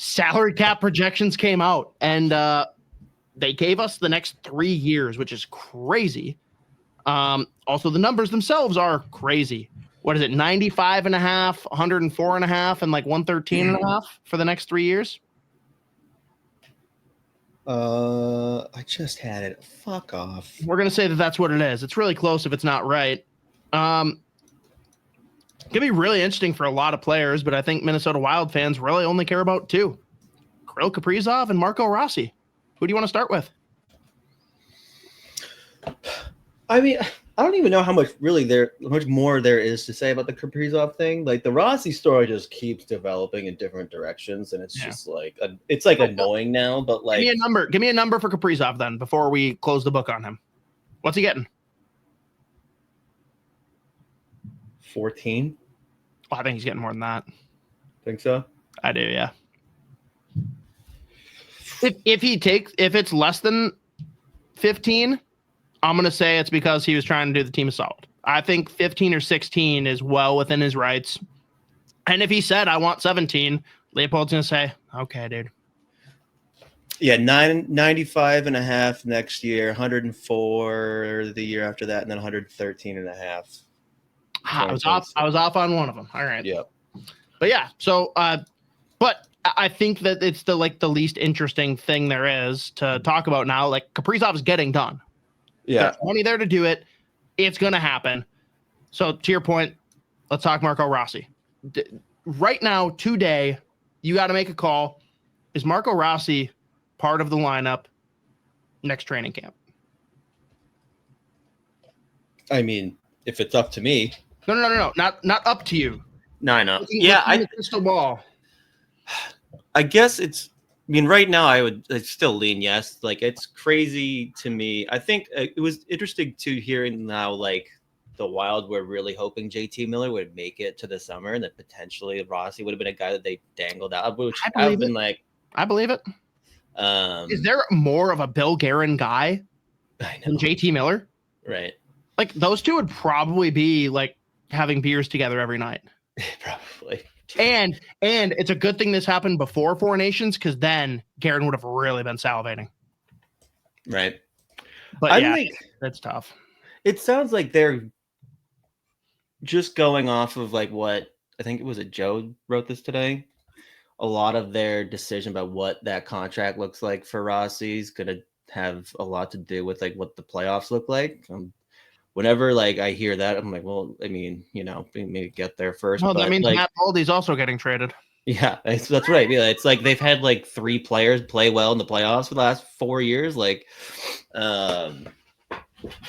salary cap projections came out, and they gave us the next 3 years, which is crazy. Also, the numbers themselves are crazy. What is it? 95 and a half, 104 and a half, and like 113 and a half for the next 3 years. I just had it. Fuck off. We're going to say that that's what it is. It's really close if it's not right. It could be really interesting for a lot of players, but I think Minnesota Wild fans really only care about two. Kirill Kaprizov and Marco Rossi. Who do you want to start with? I mean, I don't even know how much more there is to say about the Kaprizov thing. Like the Rossi story just keeps developing in different directions, and it's just like it's like annoying now. But like, give me a number for Kaprizov then before we close the book on him. What's he getting? 14. Well, I think he's getting more than that. Think so? I do, yeah. If it's less than 15. I'm going to say it's because he was trying to do the team a solid. I think 15 or 16 is well within his rights. And if he said, I want 17, Leopold's going to say, okay, dude. Yeah, 95 and a half next year, 104 the year after that, and then 113 and a half. I was off on one of them. All right. Yep. But yeah, so but I think that it's the least interesting thing there is to talk about now. Like Kaprizov is getting done. Yeah. There's money there to do it. It's going to happen. So to your point, let's talk Marco Rossi. Right now, today, you got to make a call. Is Marco Rossi part of the lineup next training camp? I mean, if it's up to me. No. Not up to you. No, I know. Crystal ball. I guess it's. I mean, right now I'd still lean yes. Like it's crazy to me. I think it was interesting to hearing now, like the Wild were really hoping JT Miller would make it to the summer, and that potentially Rossi would have been a guy that they dangled out. Which I believe it. Is there more of a Bill Guerin guy than JT Miller? Right. Like those two would probably be like having beers together every night. Probably. And it's a good thing this happened before Four Nations, because then Guerin would have really been salivating. Right. But that's tough. It sounds like they're just going off of like what I think it was Joe wrote this today. A lot of their decision about what that contract looks like for Rossi is going to have a lot to do with like what the playoffs look like. Whenever like I hear that, I'm like, well, I mean, maybe get there first. Well, that means like, Matt Boldy's also getting traded. Yeah, that's right. Yeah, it's like they've had like 3 players play well in the playoffs for the last 4 years. Like, so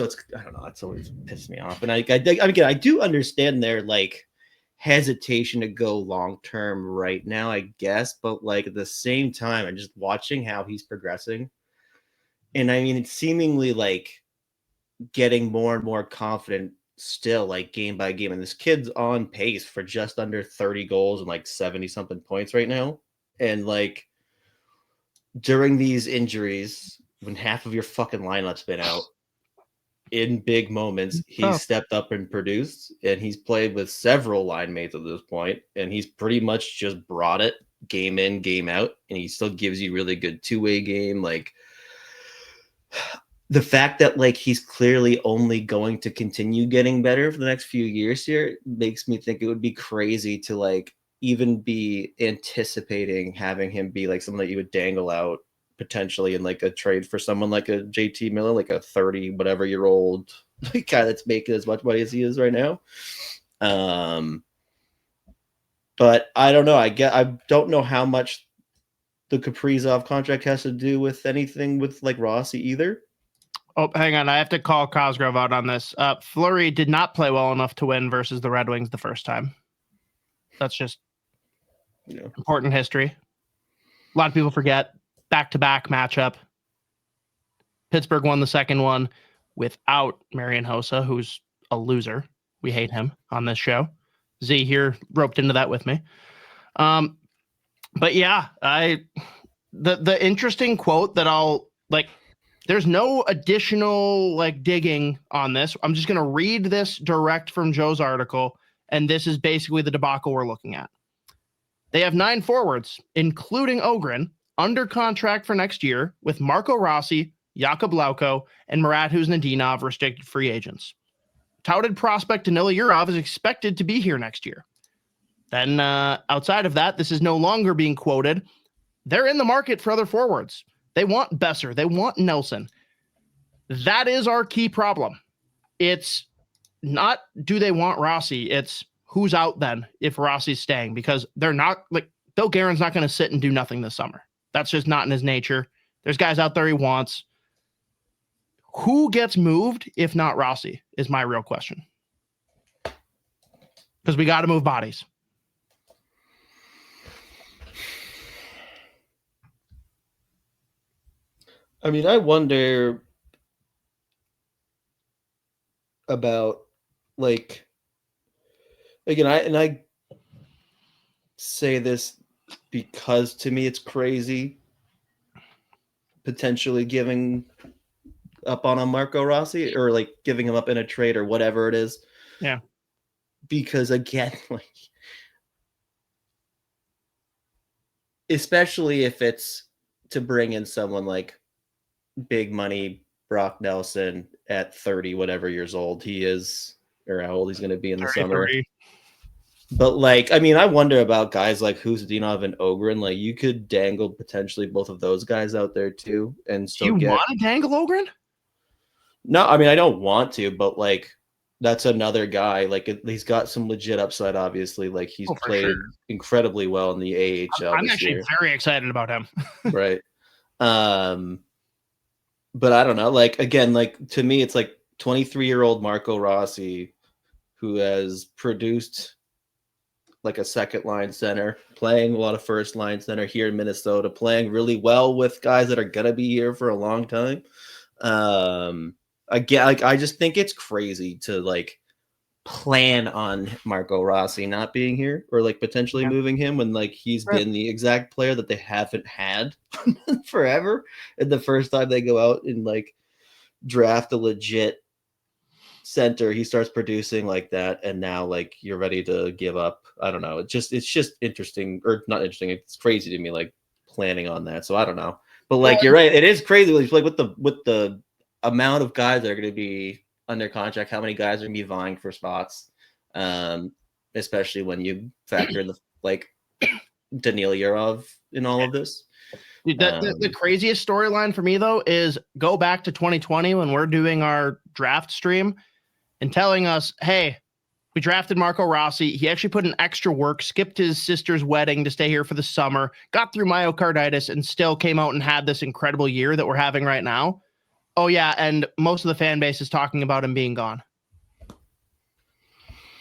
it's I don't know. It's always pissed me off. And I do understand their like hesitation to go long term right now, I guess. But like at the same time, I'm just watching how he's progressing, and I mean, it's seemingly like getting more and more confident still, like game by game. And this kid's on pace for just under 30 goals and like 70 something points right now. And like during these injuries, when half of your fucking lineup's been out in big moments, he's stepped up and produced, and he's played with several line mates at this point, and he's pretty much just brought it game in, game out, and he still gives you really good two-way game. Like the fact that like he's clearly only going to continue getting better for the next few years here makes me think it would be crazy to like even be anticipating having him be like someone that you would dangle out potentially in like a trade for someone like a JT Miller, like a 30 whatever year old guy that's making as much money as he is right now. But I don't know. I don't know how much the Kaprizov contract has to do with anything with like Rossi either. Oh, hang on. I have to call Cosgrove out on this. Fleury did not play well enough to win versus the Red Wings the first time. That's just important history. A lot of people forget. Back-to-back matchup. Pittsburgh won the second one without Marian Hossa, who's a loser. We hate him on this show. Z here roped into that with me. But yeah, the interesting quote that I'll like. There's no additional like digging on this. I'm just going to read this direct from Joe's article, and this is basically the debacle we're looking at. They have 9 forwards, including Ogren, under contract for next year with Marco Rossi, Jakub Lauko, and Murat Huznadinov restricted free agents. Touted prospect Danila Yurov is expected to be here next year. Then outside of that, this is no longer being quoted. They're in the market for other forwards. They want Besser. They want Nelson. That is our key problem. It's not do they want Rossi. It's who's out then if Rossi's staying, because they're not like Bill Guerin's not going to sit and do nothing this summer. That's just not in his nature. There's guys out there he wants. Who gets moved if not Rossi is my real question. Because we got to move bodies. I mean, I wonder about, like, again, I say this because to me it's crazy potentially giving up on a Marco Rossi, or like giving him up in a trade or whatever it is. Yeah. Because again, like, especially if it's to bring in someone like big money Brock Nelson at 30, whatever years old he is, or how old he's going to be in the summer. But like, I mean, I wonder about guys like Huzdinov and Ogren. Like, you could dangle potentially both of those guys out there too, and still you want to dangle Ogren? No, I mean, I don't want to, but like, that's another guy. Like, he's got some legit upside. Obviously, like he's played incredibly well in the AHL. I'm actually very excited about him. Right. But I don't know. Like, again, like to me, it's like 23-year-old Marco Rossi, who has produced like a second line center, playing a lot of first line center here in Minnesota, playing really well with guys that are gonna be here for a long time. Again, like, I just think it's crazy to like plan on Marco Rossi not being here, or like potentially moving him, when like he's been the exact player that they haven't had forever. And the first time they go out and like draft a legit center, he starts producing like that, and now like you're ready to give up. I don't know. It's just interesting, or not interesting. It's crazy to me, like planning on that. So I don't know. But like, you're right. It is crazy. Like with the amount of guys that are going to be under contract, how many guys are going to be vying for spots, especially when you factor in the like Danila Yurov in all of this. Dude, the craziest storyline for me though is go back to 2020 when we're doing our draft stream and telling us, hey, we drafted Marco Rossi. He actually put in extra work, skipped his sister's wedding to stay here for the summer, got through myocarditis, and still came out and had this incredible year that we're having right now. Oh yeah, and most of the fan base is talking about him being gone.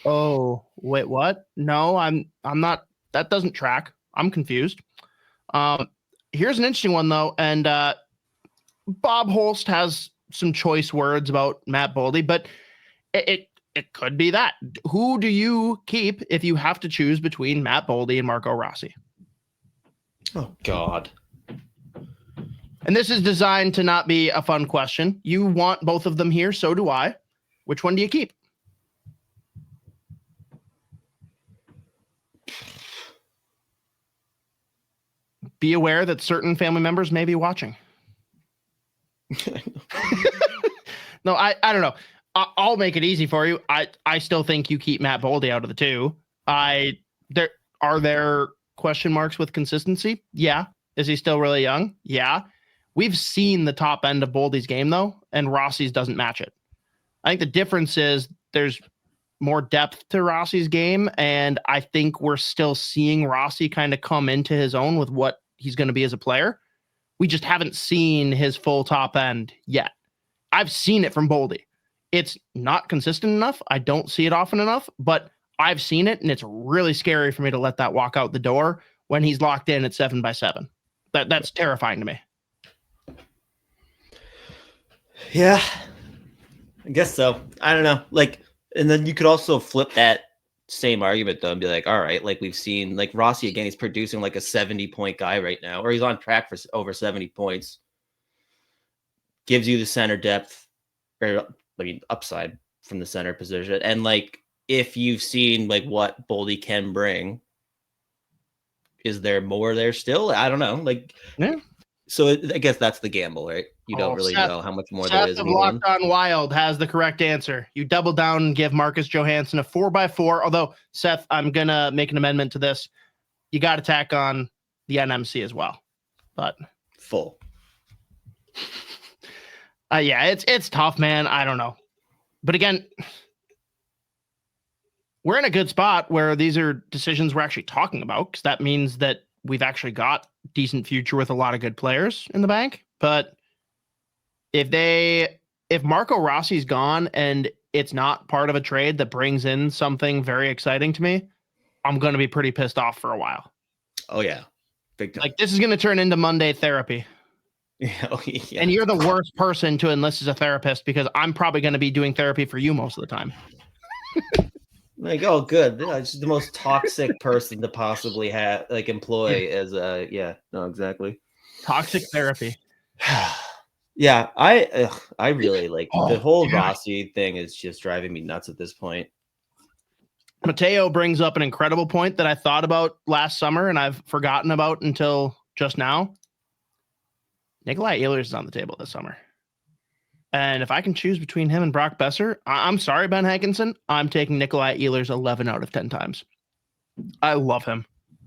Oh, wait, what? No, I'm not. That doesn't track. I'm confused. Here's an interesting one though, and Bob Holst has some choice words about Matt Boldy, but it could be that. Who do you keep if you have to choose between Matt Boldy and Marco Rossi? Oh God. And this is designed to not be a fun question. You want both of them here, so do I. Which one do you keep? Be aware that certain family members may be watching. No, I don't know. I'll make it easy for you. I still think you keep Matt Boldy out of the two. Are there question marks with consistency? Yeah. Is he still really young? Yeah. We've seen the top end of Boldy's game though, and Rossi's doesn't match it. I think the difference is there's more depth to Rossi's game, and I think we're still seeing Rossi kind of come into his own with what he's going to be as a player. We just haven't seen his full top end yet. I've seen it from Boldy. It's not consistent enough. I don't see it often enough, but I've seen it, and it's really scary for me to let that walk out the door when he's locked in at 7x7. That's terrifying to me. Yeah, I guess so. I don't know. Like, and then you could also flip that same argument though and be like, all right, like we've seen like Rossi again, he's producing like a 70-point guy right now, or he's on track for over 70 points. Gives you the center depth, or I mean upside from the center position. And like if you've seen like what Boldy can bring, is there more there still? I don't know. Like, yeah. So I guess that's the gamble, right? You don't really know how much more there is. Seth of Locked On Wild has the correct answer. You double down and give Marcus Johansson a 4x4. Although, Seth, I'm going to make an amendment to this. You got to tack on the NMC as well. But full. Yeah, it's tough, man. I don't know. But again, we're in a good spot where these are decisions we're actually talking about, because that means that we've actually got decent future with a lot of good players in the bank. But if Marco Rossi's gone and it's not part of a trade that brings in something very exciting to me, I'm going to be pretty pissed off for a while. Oh yeah. Big time. Like, this is going to turn into Monday therapy. Yeah. And you're the worst person to enlist as a therapist, because I'm probably going to be doing therapy for you most of the time. Like, oh, good. It's the most toxic person to possibly have, like, employ as a, no, exactly. Toxic therapy. Yeah, I really like the whole Rossi thing is just driving me nuts at this point. Mateo brings up an incredible point that I thought about last summer and I've forgotten about until just now. Nikolai Ehlers is on the table this summer. And if I can choose between him and Brock Besser, I'm sorry, Ben Hankinson, I'm taking Nikolai Ehlers 11 out of 10 times. I love him.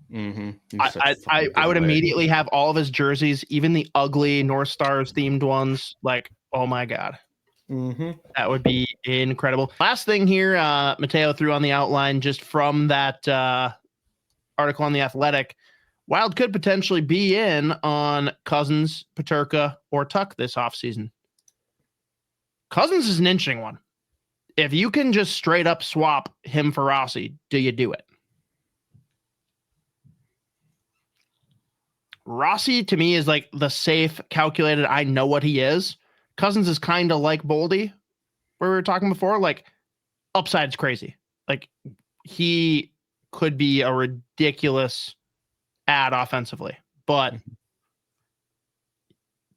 Mm-hmm. I would immediately have all of his jerseys, even the ugly North Stars themed ones. Like, oh my God. Mm-hmm. That would be incredible. Last thing here, Mateo threw on the outline just from that article on The Athletic. Wild could potentially be in on Cozens, Peterka, or Tuck this offseason. Cozens is an interesting one. If you can just straight up swap him for Rossi, do you do it? Rossi, to me, is like the safe, calculated, I know what he is. Cozens is kind of like Boldy, where we were talking before. Like, upside's crazy. Like, he could be a ridiculous add offensively. But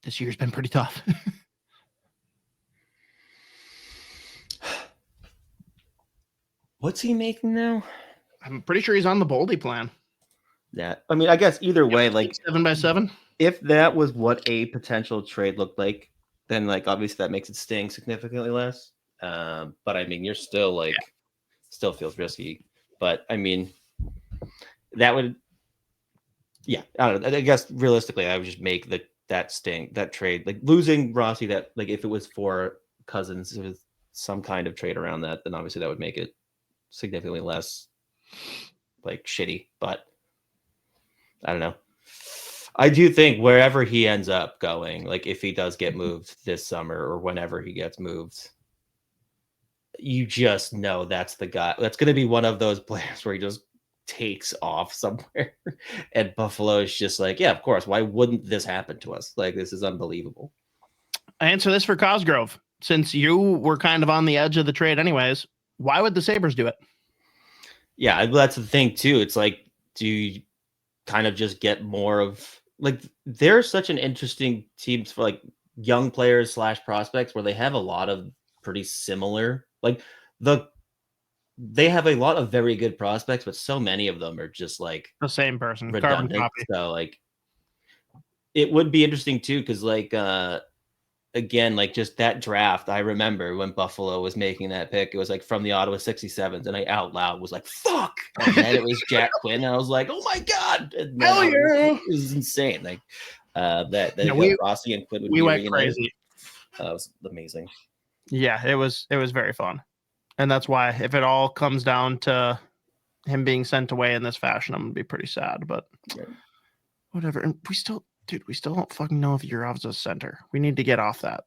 this year's been pretty tough. What's he making now? I'm pretty sure he's on the Boldy plan. Yeah. I mean, I guess either way, like 7x7. If that was what a potential trade looked like, then like obviously that makes it sting significantly less. But I mean, you're still like, still feels risky. But I mean, that would, I don't know. I guess realistically, I would just make that trade, like losing Rossi. That like if it was for Cozens, if it was some kind of trade around that, then obviously that would make it significantly less like shitty. But I don't know. I do think wherever he ends up going, like if he does get moved this summer or whenever he gets moved, you just know that's the guy. That's going to be one of those players where he just takes off somewhere. And Buffalo is just like, yeah, of course. Why wouldn't this happen to us? Like, this is unbelievable. I answer this for Cosgrove. Since you were kind of on the edge of the trade anyways, why would the Sabres do it? Yeah, that's the thing too. It's like, do you kind of just get more of, like, they're such an interesting team for like young players / prospects where they have a lot of pretty similar, like they have a lot of very good prospects, but so many of them are just like the same person, redundant. Carbon copy. So like it would be interesting too, because like again, like just that draft, I remember when Buffalo was making that pick, it was like from the Ottawa 67s, and I out loud was like, fuck. And then it was Jack Quinn, and I was like, oh my God. Hell yeah. It was insane. Like that Rossi and Quinn would be went reunited. Crazy. That was amazing. Yeah, it was very fun. And that's why if it all comes down to him being sent away in this fashion, I'm gonna be pretty sad, but whatever. And we still don't fucking know if Yurov's a center. We need to get off that.